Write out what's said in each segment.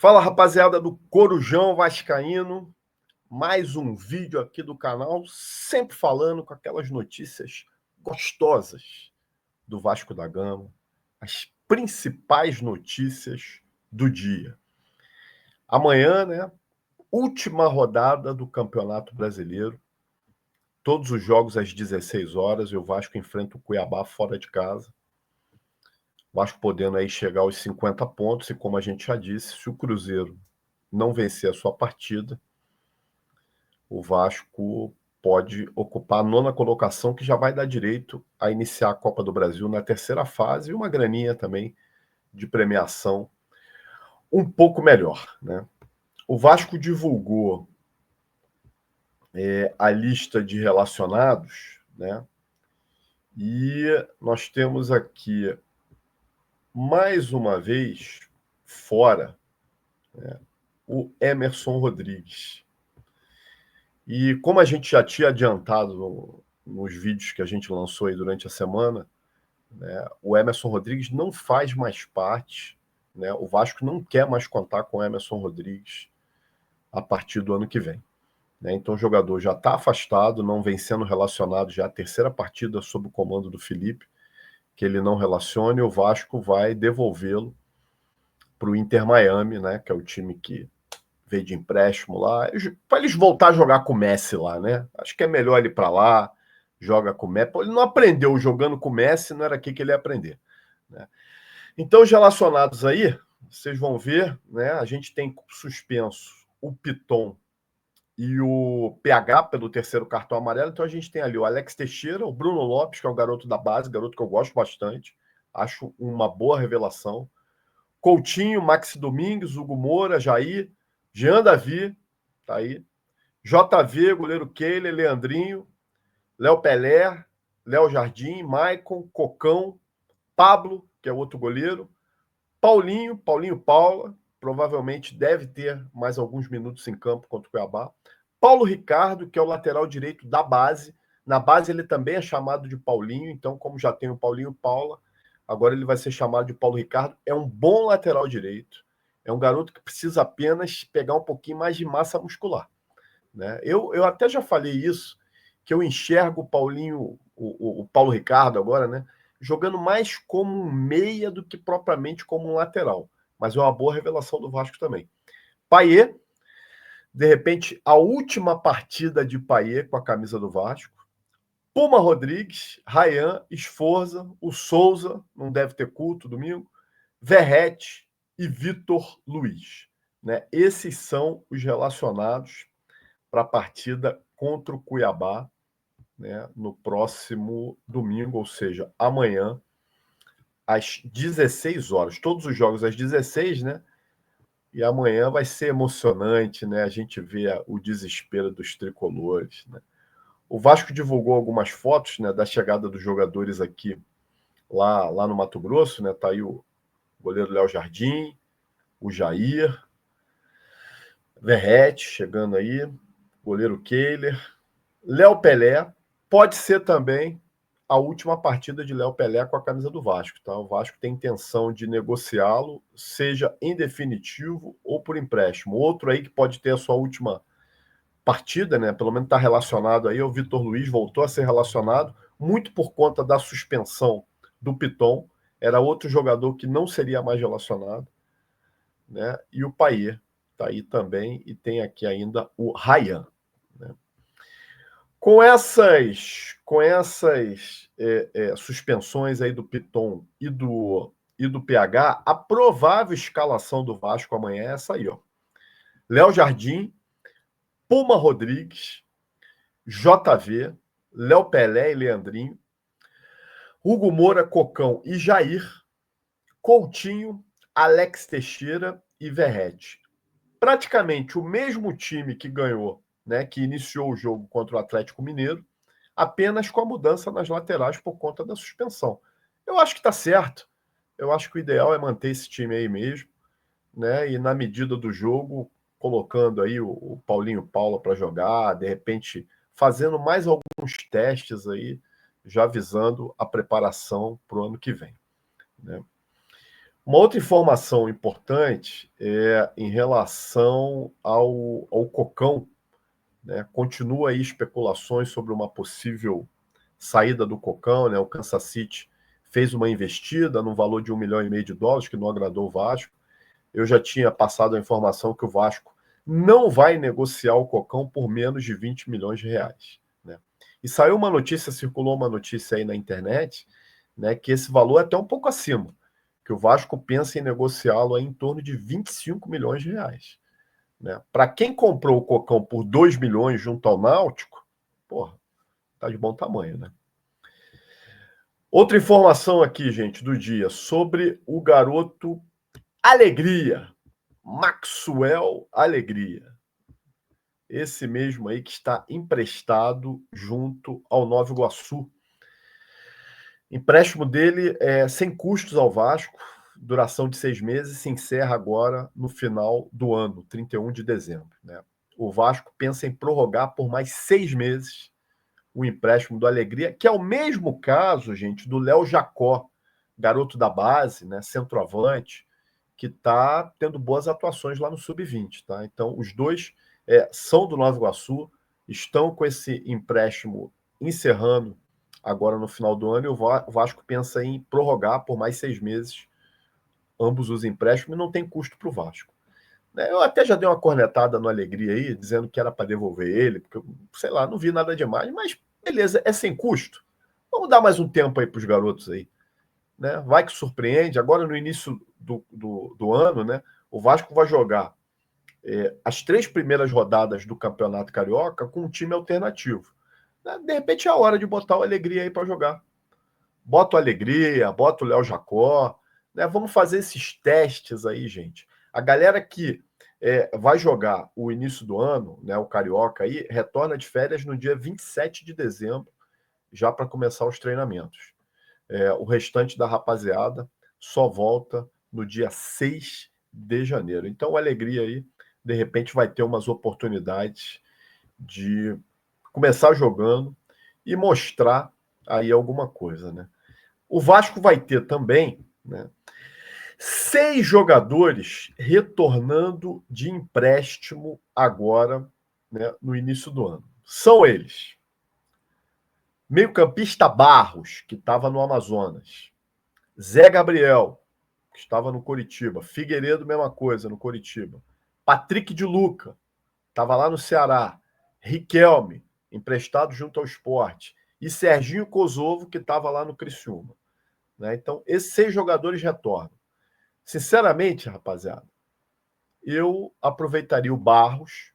Fala, rapaziada do Corujão Vascaíno, mais um vídeo aqui do canal, sempre falando com aquelas notícias gostosas do Vasco da Gama, as principais notícias do dia. Amanhã, né, última rodada do Campeonato Brasileiro, todos os jogos às 16 horas, e o Vasco enfrenta o Cuiabá fora de casa. O Vasco podendo aí chegar aos 50 pontos, e como a gente já disse, se o Cruzeiro não vencer a sua partida, o Vasco pode ocupar a 9ª colocação, que já vai dar direito a iniciar a Copa do Brasil na 3ª fase e uma graninha também de premiação um pouco melhor, né? O Vasco divulgou a lista de relacionados, né? E nós temos aqui, mais uma vez, fora, né, o Emerson Rodrigues. E como a gente já tinha adiantado nos vídeos que a gente lançou aí durante a semana, né, o Emerson Rodrigues não faz mais parte, né, o Vasco não quer mais contar com o Emerson Rodrigues a partir do ano que vem, né? Então o jogador já está afastado, não vem sendo relacionado já a 3ª partida sob o comando do Felipe, que ele não relacione, e o Vasco vai devolvê-lo para o Inter Miami, né, que é o time que veio de empréstimo lá, para eles voltar a jogar com o Messi lá, né? Acho que é melhor ele para lá, joga com o Messi. Ele não aprendeu jogando com o Messi, não era aqui que ele ia aprender, né? Então, os relacionados aí, vocês vão ver, né? A gente tem suspenso o Piton e o PH pelo 3º cartão amarelo. Então, a gente tem ali o Alex Teixeira, o Bruno Lopes, que é o garoto da base, garoto que eu gosto bastante, acho uma boa revelação. Coutinho, Maxi Domingues, Hugo Moura, Jair, Jean Davi, tá aí. JV, goleiro Keiler, Leandrinho, Léo Pelé, Léo Jardim, Maicon, Cocão, Pablo, que é outro goleiro, Paulinho Paula, provavelmente deve ter mais alguns minutos em campo contra o Cuiabá. Paulo Ricardo, que é o lateral direito da base. Na base ele também é chamado de Paulinho, então como já tem o Paulinho Paula, agora ele vai ser chamado de Paulo Ricardo. É um bom lateral direito. É um garoto que precisa apenas pegar um pouquinho mais de massa muscular, né? Eu até já falei isso, que eu enxergo o Paulinho, o Paulo Ricardo agora, né, jogando mais como um meia do que propriamente como um lateral. Mas é uma boa revelação do Vasco também. Payet, de repente, a última partida de Payet com a camisa do Vasco. Puma Rodrigues, Ryan, Esforza, o Souza, não deve ter culto domingo, Verrete e Vitor Luiz, né? Esses são os relacionados para a partida contra o Cuiabá, né, no próximo domingo, ou seja, amanhã, às 16 horas. Todos os jogos às 16, né? E amanhã vai ser emocionante, né? A gente vê o desespero dos tricolores, né? O Vasco divulgou algumas fotos, né, da chegada dos jogadores aqui lá no Mato Grosso, né? Tá aí o goleiro Léo Jardim, o Jair, Verrete chegando aí, goleiro Keiler, Léo Pelé. Pode ser também a última partida de Léo Pelé com a camisa do Vasco, tá? O Vasco tem intenção de negociá-lo, seja em definitivo ou por empréstimo. Outro aí que pode ter a sua última partida, né? Pelo menos está relacionado aí, é o Vitor Luiz, voltou a ser relacionado, muito por conta da suspensão do Piton. Era outro jogador que não seria mais relacionado, né? E o Payet está aí também, e tem aqui ainda o Ryan, né? Com essas suspensões aí do Piton e do PH, a provável escalação do Vasco amanhã é essa aí, ó. Léo Jardim, Puma Rodrigues, JV, Léo Pelé e Leandrinho, Hugo Moura, Cocão e Jair, Coutinho, Alex Teixeira e Verrete. Praticamente o mesmo time que ganhou, né, que iniciou o jogo contra o Atlético Mineiro, apenas com a mudança nas laterais por conta da suspensão. Eu acho que está certo. Eu acho que o ideal é manter esse time aí mesmo, né? E na medida do jogo, colocando aí o Paulinho Paula para jogar, de repente fazendo mais alguns testes aí, já visando a preparação para o ano que vem, né? Uma outra informação importante é em relação ao Cocão, né? Continua aí especulações sobre uma possível saída do Cocão, né? O Kansas City fez uma investida no valor de $1,5 milhão, que não agradou o Vasco. Eu já tinha passado a informação que o Vasco não vai negociar o Cocão por menos de R$ 20 milhões, né? E saiu uma notícia, circulou uma notícia aí na internet, né, que esse valor é até um pouco acima, que o Vasco pensa em negociá-lo em torno de R$ 25 milhões, né? Para quem comprou o Cocão por 2 milhões junto ao Náutico, porra, tá de bom tamanho, né? Outra informação aqui, gente, do dia, sobre o garoto Alegria, Maxwell Alegria. Esse mesmo aí que está emprestado junto ao Nova Iguaçu. Empréstimo dele é sem custos ao Vasco, duração de 6 meses, se encerra agora no final do ano, 31 de dezembro, né? O Vasco pensa em prorrogar por mais 6 meses o empréstimo do Alegria, que é o mesmo caso, gente, do Léo Jacó, garoto da base, né, centroavante, que está tendo boas atuações lá no Sub-20, tá? Então, os dois são do Nova Iguaçu, estão com esse empréstimo encerrando agora no final do ano, e o Vasco pensa em prorrogar por mais 6 meses ambos os empréstimos, e não tem custo para o Vasco. Eu até já dei uma cornetada no Alegria aí, dizendo que era para devolver ele, porque, sei lá, não vi nada demais, mas beleza, é sem custo. Vamos dar mais um tempo aí para os garotos aí, né? Vai que surpreende. Agora, no início do ano, né, o Vasco vai jogar as 3 primeiras rodadas do Campeonato Carioca com um time alternativo. De repente é a hora de botar o Alegria aí para jogar. Bota o Alegria, bota o Léo Jacó, né? Vamos fazer esses testes aí, gente. A galera que vai jogar o início do ano, né, o Carioca aí, retorna de férias no dia 27 de dezembro, já para começar os treinamentos. O restante da rapaziada só volta no dia 6 de janeiro. Então, a Alegria aí, de repente, vai ter umas oportunidades de começar jogando e mostrar aí alguma coisa, né? O Vasco vai ter também, né, 6 jogadores retornando de empréstimo agora, né, no início do ano. São eles: meio-campista Barros, que estava no Amazonas; Zé Gabriel, que estava no Coritiba; Figueiredo, mesma coisa, no Coritiba; Patrick de Luca, estava lá no Ceará; Riquelme, emprestado junto ao Sport; e Serginho Kosovo, que estava lá no Criciúma, né? Então, esses 6 jogadores retornam. Sinceramente, rapaziada, eu aproveitaria o Barros,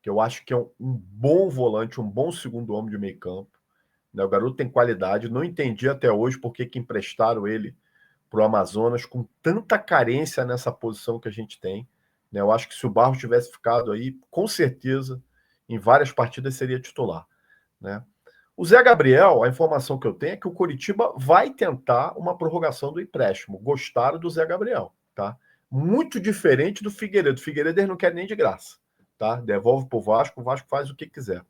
que eu acho que é um bom volante, um bom segundo homem de meio campo, né? O garoto tem qualidade. Não entendi até hoje por que emprestaram ele para o Amazonas com tanta carência nessa posição que a gente tem, né? Eu acho que se o Barros tivesse ficado aí, com certeza, em várias partidas seria titular, né? O Zé Gabriel, a informação que eu tenho é que o Coritiba vai tentar uma prorrogação do empréstimo. Gostaram do Zé Gabriel, tá? Muito diferente do Figueiredo. O Figueiredo eles não querem nem de graça, tá? Devolve pro Vasco, o Vasco faz o que quiser.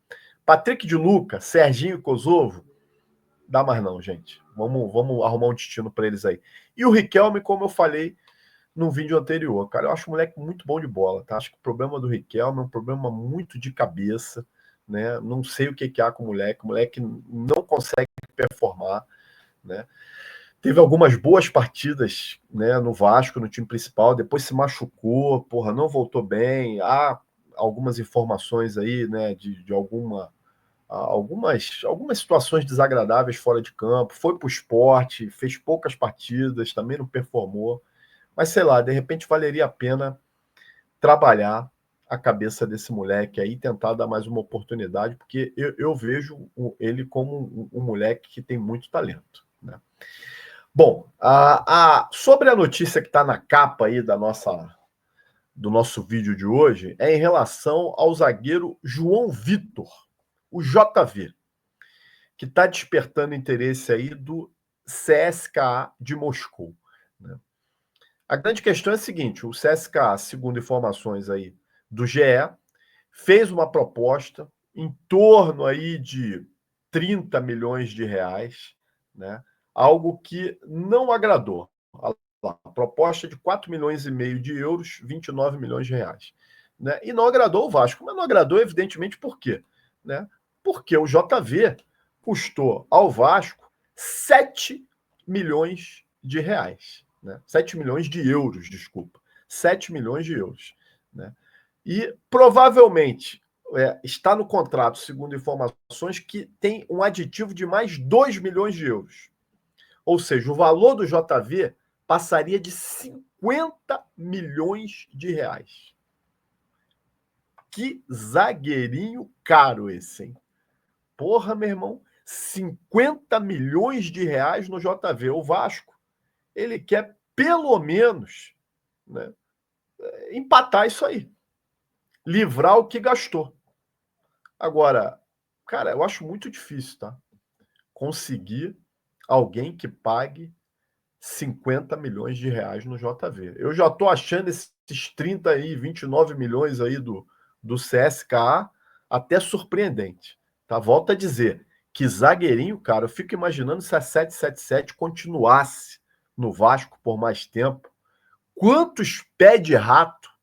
Patrick de Luca, Serginho Kosovo, dá mais não, gente. Vamos arrumar um destino para eles aí. E o Riquelme, como eu falei no vídeo anterior, cara, eu acho o moleque muito bom de bola, tá? Acho que o problema do Riquelme é um problema muito de cabeça, né? Não sei o que há com o moleque não consegue performar, né? Teve algumas boas partidas, né, no Vasco, no time principal, depois se machucou, porra, não voltou bem. Há algumas informações aí, né, de algumas situações desagradáveis fora de campo. Foi para o Sport, fez poucas partidas, também não performou. Mas sei lá, de repente valeria a pena trabalhar a cabeça desse moleque aí, tentar dar mais uma oportunidade, porque eu vejo ele como um moleque que tem muito talento, né? Bom, sobre a notícia que está na capa aí do nosso vídeo de hoje, é em relação ao zagueiro João Vitor, o JV, que está despertando interesse aí do CSKA de Moscou, né? A grande questão é a seguinte: o CSKA, segundo informações aí do GE, fez uma proposta em torno aí de 30 milhões de reais, né? Algo que não agradou a lá, proposta de 4,5 milhões de euros, 29 milhões de reais. Né? E não agradou o Vasco. Mas não agradou, evidentemente, por quê? Né? Porque o JV custou ao Vasco 7 milhões de reais. Né? 7 milhões de euros, desculpa. 7 milhões de euros. Né? E provavelmente está no contrato, segundo informações, que tem um aditivo de mais 2 milhões de euros. Ou seja, o valor do JV passaria de 50 milhões de reais. Que zagueirinho caro esse, hein? Porra, meu irmão, 50 milhões de reais no JV. O Vasco, ele quer pelo menos, né, empatar isso aí. Livrar o que gastou. Agora, cara, eu acho muito difícil, tá? Conseguir alguém que pague 50 milhões de reais no JV. Eu já tô achando esses 30 aí, 29 milhões aí do CSKA até surpreendente. Tá? Volto a dizer, que zagueirinho, cara, eu fico imaginando se a 777 continuasse no Vasco por mais tempo. Quantos pés de rato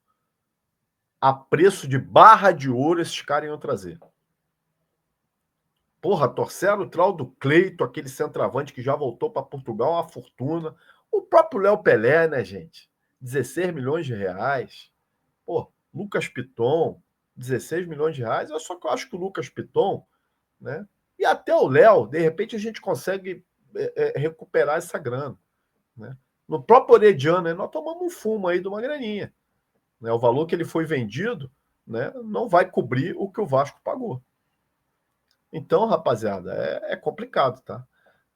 a preço de barra de ouro esses caras iam trazer? Porra, torceram o trau do Cleito, aquele centroavante que já voltou para Portugal, uma fortuna. O próprio Léo Pelé, né, gente? 16 milhões de reais. Pô, Lucas Piton, 16 milhões de reais. Eu só que eu acho que o Lucas Piton, né? E até o Léo, de repente a gente consegue recuperar essa grana. Né? No próprio Orediano, né, nós tomamos um fumo aí de uma graninha. Né? O valor que ele foi vendido, né, não vai cobrir o que o Vasco pagou. Então, rapaziada, é complicado, tá?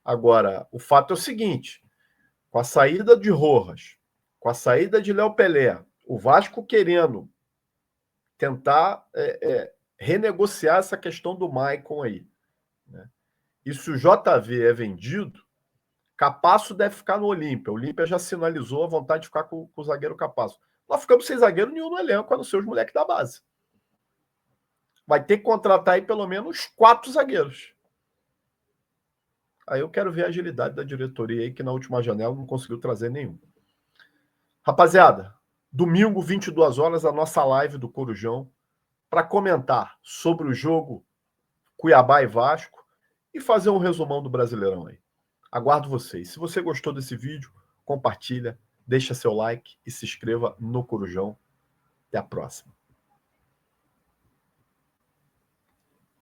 Agora, o fato é o seguinte: com a saída de Rojas, com a saída de Léo Pelé, o Vasco querendo tentar renegociar essa questão do Maicon aí. Né? E se o JV é vendido, Capasso deve ficar no Olímpia. O Olímpia já sinalizou a vontade de ficar com o zagueiro Capasso. Nós ficamos sem zagueiro nenhum no elenco, a não ser os moleques da base. Vai ter que contratar aí pelo menos 4 zagueiros. Aí eu quero ver a agilidade da diretoria aí, que na última janela não conseguiu trazer nenhum. Rapaziada, domingo, 22 horas, a nossa live do Corujão, para comentar sobre o jogo Cuiabá e Vasco e fazer um resumão do Brasileirão aí. Aguardo vocês. Se você gostou desse vídeo, compartilha, deixa seu like e se inscreva no Corujão. Até a próxima.